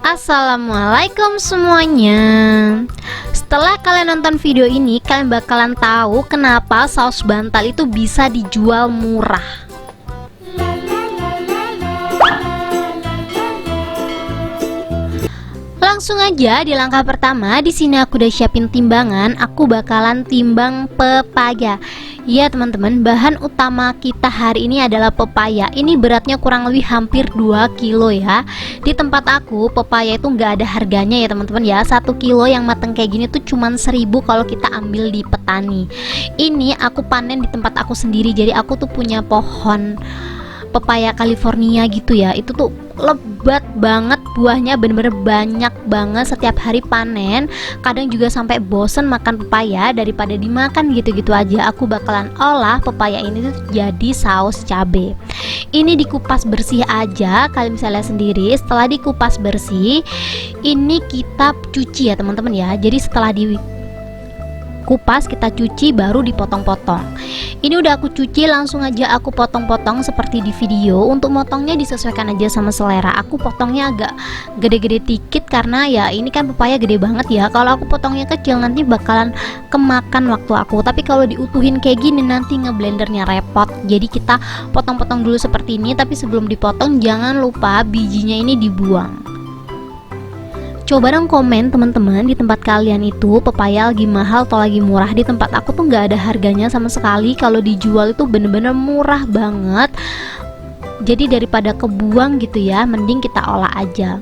Assalamualaikum semuanya. Setelah kalian nonton video ini, kalian bakalan tahu kenapa saus bantal itu bisa dijual murah. Langsung aja di langkah pertama, di sini aku udah siapin timbangan. Aku bakalan timbang pepaya. Ya teman-teman, bahan utama kita hari ini adalah pepaya. Ini beratnya kurang lebih hampir 2 kilo ya. Di tempat aku pepaya itu nggak ada harganya ya teman-teman ya. 1 kilo yang mateng kayak gini tuh cuman 1.000 kalau kita ambil di petani. Ini aku panen di tempat aku sendiri. Jadi aku tuh punya pohon pepaya California gitu ya. Itu tuh lebat banget buahnya, bener-bener banyak banget. Setiap hari panen, kadang juga sampai bosen makan pepaya. Daripada dimakan gitu-gitu aja, aku bakalan olah pepaya ini tuh jadi saus cabe. Ini dikupas bersih aja, kalian bisa lihat sendiri. Setelah dikupas bersih, ini kita cuci ya teman-teman ya. Jadi setelah kupas kita cuci baru dipotong-potong. Ini udah aku cuci, langsung aja aku potong-potong seperti di video. Untuk motongnya disesuaikan aja sama selera. Aku potongnya agak gede-gede dikit karena ya ini kan pepaya gede banget ya. Kalau aku potongnya kecil nanti bakalan kemakan waktu aku. Tapi kalau diutuhin kayak gini nanti ngeblendernya repot. Jadi kita potong-potong dulu seperti ini. Tapi sebelum dipotong jangan lupa bijinya ini dibuang. Coba dong komen teman-teman, di tempat kalian itu pepaya lagi mahal atau lagi murah. Di tempat aku tuh nggak ada harganya sama sekali. Kalau dijual itu bener-bener murah banget. Jadi daripada kebuang gitu ya, mending kita olah aja.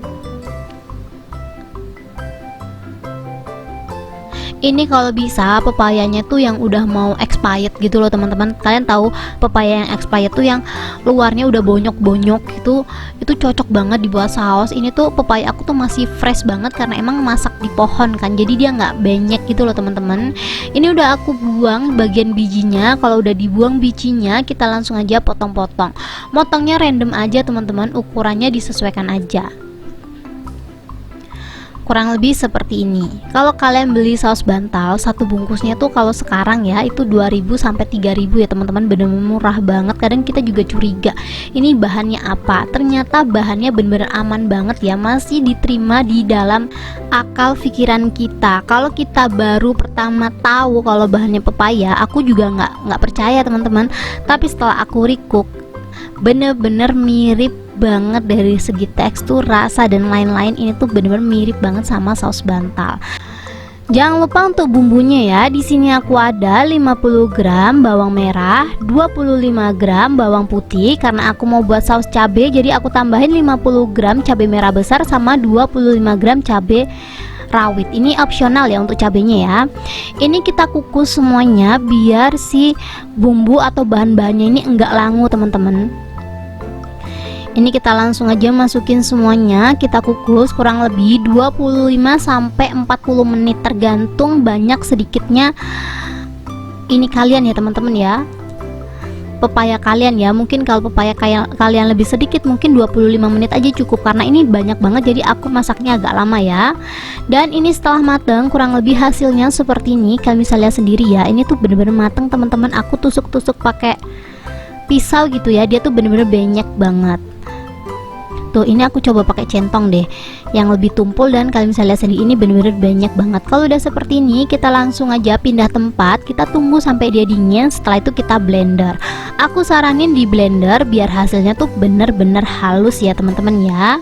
Ini kalau bisa pepayanya tuh yang udah mau expired gitu loh teman-teman. Kalian tahu pepaya yang expired tuh yang luarnya udah bonyok-bonyok gitu. Itu cocok banget dibuat saus. Ini tuh pepaya aku tuh masih fresh banget karena emang masak di pohon kan. Jadi dia nggak banyak gitu loh teman-teman. Ini udah aku buang bagian bijinya. Kalau udah dibuang bijinya, kita langsung aja potong-potong. Motongnya random aja teman-teman, ukurannya disesuaikan aja. Kurang lebih seperti ini. Kalau kalian beli saus bantal, satu bungkusnya tuh kalau sekarang ya itu 2.000 sampai 3.000 ya teman-teman, bener-bener murah banget. Kadang kita juga curiga, ini bahannya apa? Ternyata bahannya bener-bener aman banget ya, masih diterima di dalam akal pikiran kita. Kalau kita baru pertama tahu kalau bahannya pepaya, aku juga nggak percaya teman-teman. Tapi setelah aku recook, bener-bener mirip banget dari segi tekstur, rasa dan lain-lain. Ini tuh bener-bener mirip banget sama saus bantal. Jangan lupa untuk bumbunya ya. Di sini aku ada 50 gram bawang merah, 25 gram bawang putih. Karena aku mau buat saus cabai, jadi aku tambahin 50 gram cabai merah besar sama 25 gram cabai rawit. Ini opsional ya untuk cabenya ya. Ini kita kukus semuanya biar si bumbu atau bahan-bahannya ini enggak langu teman-teman. Ini kita langsung aja masukin semuanya, kita kukus kurang lebih 25 sampai 40 menit tergantung banyak sedikitnya ini kalian ya teman-teman ya. Pepaya kalian ya, mungkin kalau pepaya kalian lebih sedikit mungkin 25 menit aja cukup, karena ini banyak banget jadi aku masaknya agak lama ya. Dan ini setelah mateng kurang lebih hasilnya seperti ini, kalian bisa lihat sendiri ya. Ini tuh bener-bener mateng teman-teman, aku tusuk-tusuk pakai pisau gitu ya, dia tuh bener-bener banyak banget. Tuh, ini aku coba pakai centong deh yang lebih tumpul dan kalian bisa lihat sendiri ini bener-bener banyak banget. Kalau udah seperti ini kita langsung aja pindah tempat, kita tunggu sampai dia dingin. Setelah itu kita blender. Aku saranin di blender biar hasilnya tuh bener-bener halus ya teman-teman ya.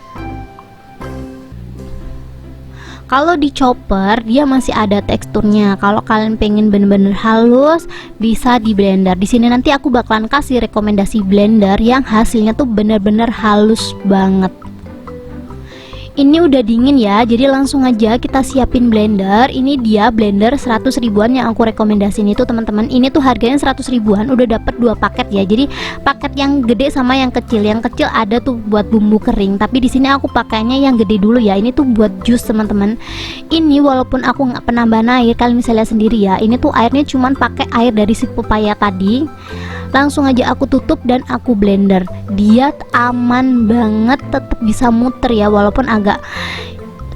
Kalau di chopper dia masih ada teksturnya. Kalau kalian pengen bener-bener halus bisa di blender. Di sini nanti aku bakalan kasih rekomendasi blender yang hasilnya tuh bener-bener halus banget. Ini udah dingin ya, jadi langsung aja kita siapin blender. Ini dia blender 100 ribuan yang aku rekomendasiin itu teman-teman. Ini tuh harganya 100 ribuan, udah dapet 2 paket ya. Jadi paket yang gede sama yang kecil. Yang kecil ada tuh buat bumbu kering, tapi di sini aku pakainya yang gede dulu ya. Ini tuh buat jus teman-teman. Ini walaupun aku nggak penambahan air, kalian bisa lihat sendiri ya. Ini tuh airnya cuman pakai air dari si pepaya tadi. Langsung aja aku tutup dan aku blender. Dia aman banget, tetap bisa muter ya, walaupun agak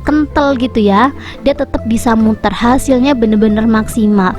kental gitu ya, dia tetap bisa muter. Hasilnya bener-bener maksimal.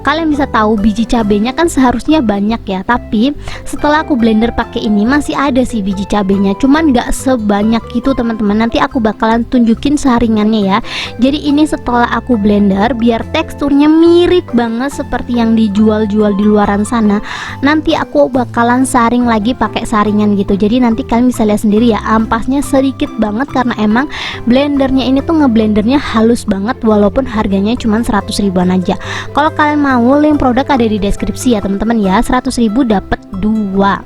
kalian bisa tahu biji cabenya kan seharusnya banyak ya, tapi setelah aku blender pakai ini masih ada sih biji cabenya, cuman nggak sebanyak itu teman-teman. Nanti aku bakalan tunjukin saringannya ya. Jadi ini setelah aku blender biar teksturnya mirip banget seperti yang dijual-jual di luaran sana, nanti aku bakalan saring lagi pakai saringan gitu. Jadi nanti kalian bisa lihat sendiri ya, ampasnya sedikit banget karena emang blendernya ini tuh ngeblendernya halus banget, walaupun harganya cuma 100 ribuan aja. Kalau kalian mau, link produk ada di deskripsi ya teman-teman ya. 100 ribu dapat 2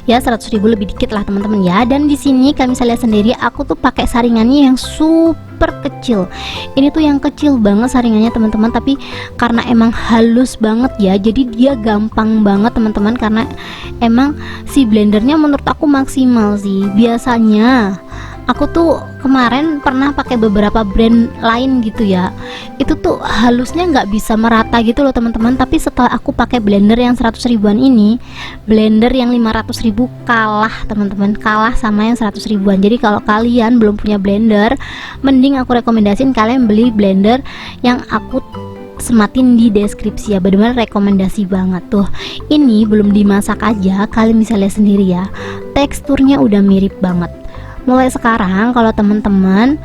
ya, 100 ribu lebih dikit lah teman-teman ya. Dan di sini kalian bisa lihat sendiri aku tuh pakai saringannya yang super kecil. Ini tuh yang kecil banget saringannya teman-teman, tapi karena emang halus banget ya, jadi dia gampang banget teman-teman, karena emang si blendernya menurut aku maksimal sih. Biasanya aku tuh kemarin pernah pakai beberapa brand lain gitu ya, itu tuh halusnya nggak bisa merata gitu loh teman-teman. Tapi setelah aku pakai blender yang 100 ribuan ini, blender yang 500 ribu kalah teman-teman, kalah sama yang 100 ribuan. Jadi kalau kalian belum punya blender, mending aku rekomendasiin kalian beli blender yang aku sematin di deskripsi ya, benar-benar rekomendasi banget tuh. Ini belum dimasak aja kalian bisa lihat sendiri ya, teksturnya udah mirip banget. Mulai sekarang kalau teman-teman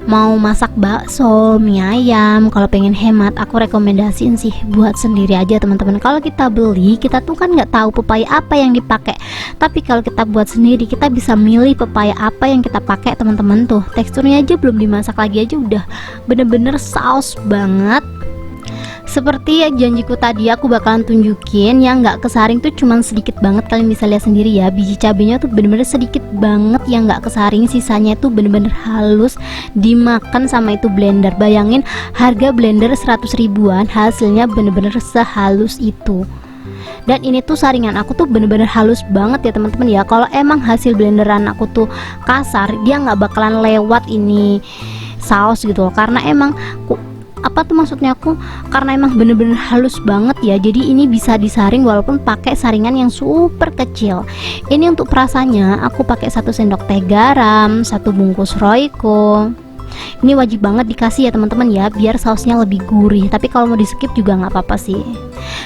mau masak bakso, mie ayam, kalau pengen hemat, aku rekomendasiin sih buat sendiri aja teman-teman. Kalau kita beli, kita tuh kan nggak tahu pepaya apa yang dipakai, tapi kalau kita buat sendiri, kita bisa milih pepaya apa yang kita pakai teman-teman. Tuh teksturnya aja belum dimasak lagi aja udah bener-bener saus banget. Seperti ya janjiku tadi, aku bakalan tunjukin yang nggak kesaring tuh cuman sedikit banget. Kalian bisa lihat sendiri ya, biji cabenya tuh bener-bener sedikit banget yang nggak kesaring, sisanya tuh bener-bener halus dimakan sama itu blender. Bayangin harga blender 100 ribuan, hasilnya bener-bener sehalus itu. Dan ini tuh saringan aku tuh bener-bener halus banget ya teman-teman ya. Kalau emang hasil blenderan aku tuh kasar, dia nggak bakalan lewat ini saus gitu loh, karena emang apa tuh maksudnya aku, karena emang bener-bener halus banget ya. Jadi ini bisa disaring walaupun pakai saringan yang super kecil. Ini untuk perasanya aku pakai 1 sendok teh garam, 1 bungkus Royco. Ini wajib banget dikasih ya teman-teman ya, biar sausnya lebih gurih. Tapi kalau mau di skip juga nggak apa-apa sih.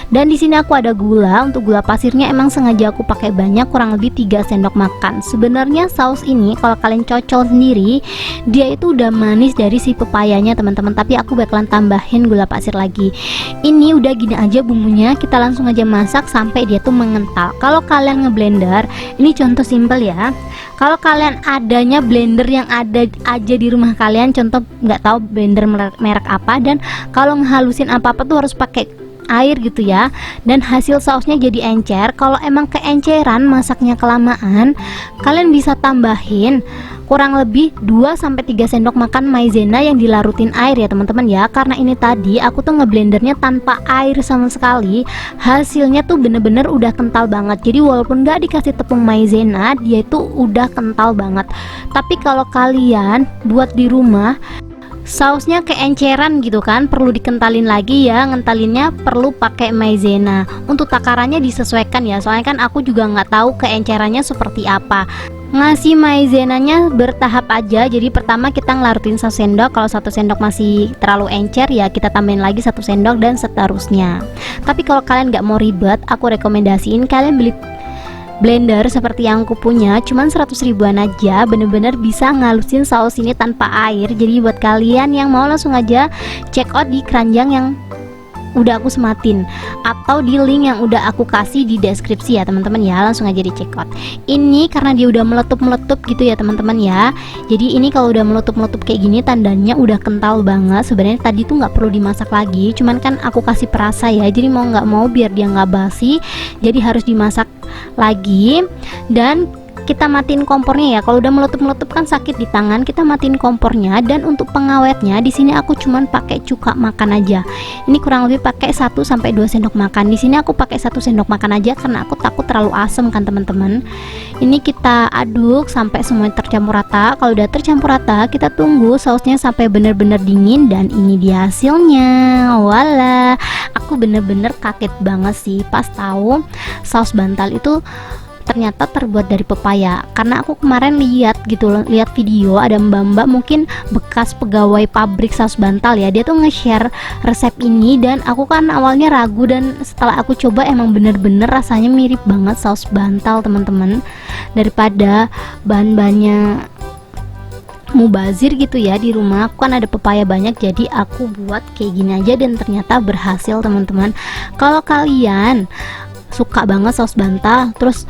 Dan di sini aku ada gula. Untuk gula pasirnya emang sengaja aku pakai banyak, kurang lebih 3 sendok makan. Sebenarnya saus ini kalau kalian cocol sendiri, dia itu udah manis dari si pepayanya teman-teman, tapi aku bakalan tambahin gula pasir lagi. Ini udah gini aja bumbunya, kita langsung aja masak sampai dia tuh mengental. Kalau kalian ngeblender, ini contoh simple ya. Kalau kalian adanya blender yang ada aja di rumah kalian, contoh nggak tahu blender merek apa, dan kalau ngehalusin apa-apa tuh harus pakai air gitu ya, dan hasil sausnya jadi encer. Kalau emang keenceran masaknya kelamaan, kalian bisa tambahin kurang lebih 2-3 sendok makan maizena yang dilarutin air ya teman-teman ya. Karena ini tadi aku tuh ngeblendernya tanpa air sama sekali, hasilnya tuh bener-bener udah kental banget. Jadi walaupun nggak dikasih tepung maizena, dia itu udah kental banget. Tapi kalau kalian buat di rumah, sausnya keenceran gitu kan, perlu dikentalin lagi ya. Ngentalinnya perlu pakai maizena. Untuk takarannya disesuaikan ya, soalnya kan aku juga nggak tahu keencerannya seperti apa. Ngasih maizenanya bertahap aja. Jadi pertama kita ngelarutin 1 sendok. Kalau 1 sendok masih terlalu encer ya kita tambahin lagi 1 sendok dan seterusnya. Tapi kalau kalian nggak mau ribet, aku rekomendasiin kalian beli blender seperti yang aku punya, cuman 100 ribuan aja, bener-bener bisa ngalusin saus ini tanpa air. Jadi buat kalian yang mau langsung aja check out di keranjang yang udah aku sematin atau di link yang udah aku kasih di deskripsi ya teman-teman ya, langsung aja di check out. Ini karena dia udah meletup-meletup gitu ya teman-teman ya. Jadi ini kalau udah meletup-meletup kayak gini tandanya udah kental banget. Sebenarnya tadi tuh nggak perlu dimasak lagi, cuman kan aku kasih perasa ya. Jadi mau nggak mau biar dia nggak basi, jadi harus dimasak lagi. Dan kita matiin kompornya ya. Kalau udah meletup-meletup kan sakit di tangan, kita matiin kompornya. Dan untuk pengawetnya di sini aku cuman pakai cuka makan aja. Ini kurang lebih pakai 1-2 sendok makan. Di sini aku pakai 1 sendok makan aja karena aku takut terlalu asam kan teman-teman. Ini kita aduk sampai semuanya tercampur rata. Kalau udah tercampur rata, kita tunggu sausnya sampai bener-bener dingin. Dan ini dia hasilnya. Wala, aku bener-bener kaget banget sih pas tahu saus bantal itu ternyata terbuat dari pepaya. Karena aku kemarin lihat video ada mbak-mbak mungkin bekas pegawai pabrik saus bantal ya, dia tuh nge-share resep ini, dan aku kan awalnya ragu, dan setelah aku coba emang bener-bener rasanya mirip banget saus bantal teman-teman. Daripada bahan-bahannya mubazir gitu ya, di rumah aku kan ada pepaya banyak, jadi aku buat kayak gini aja dan ternyata berhasil teman-teman. Kalau kalian suka banget saus bantal terus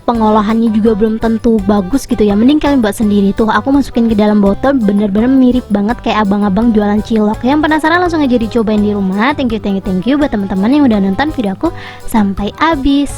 pengolahannya juga belum tentu bagus gitu ya, mending kalian buat sendiri. Tuh aku masukin ke dalam botol, bener-bener mirip banget kayak abang-abang jualan cilok. Yang penasaran langsung aja dicobain di rumah. Thank you buat teman-teman yang udah nonton video aku sampai habis.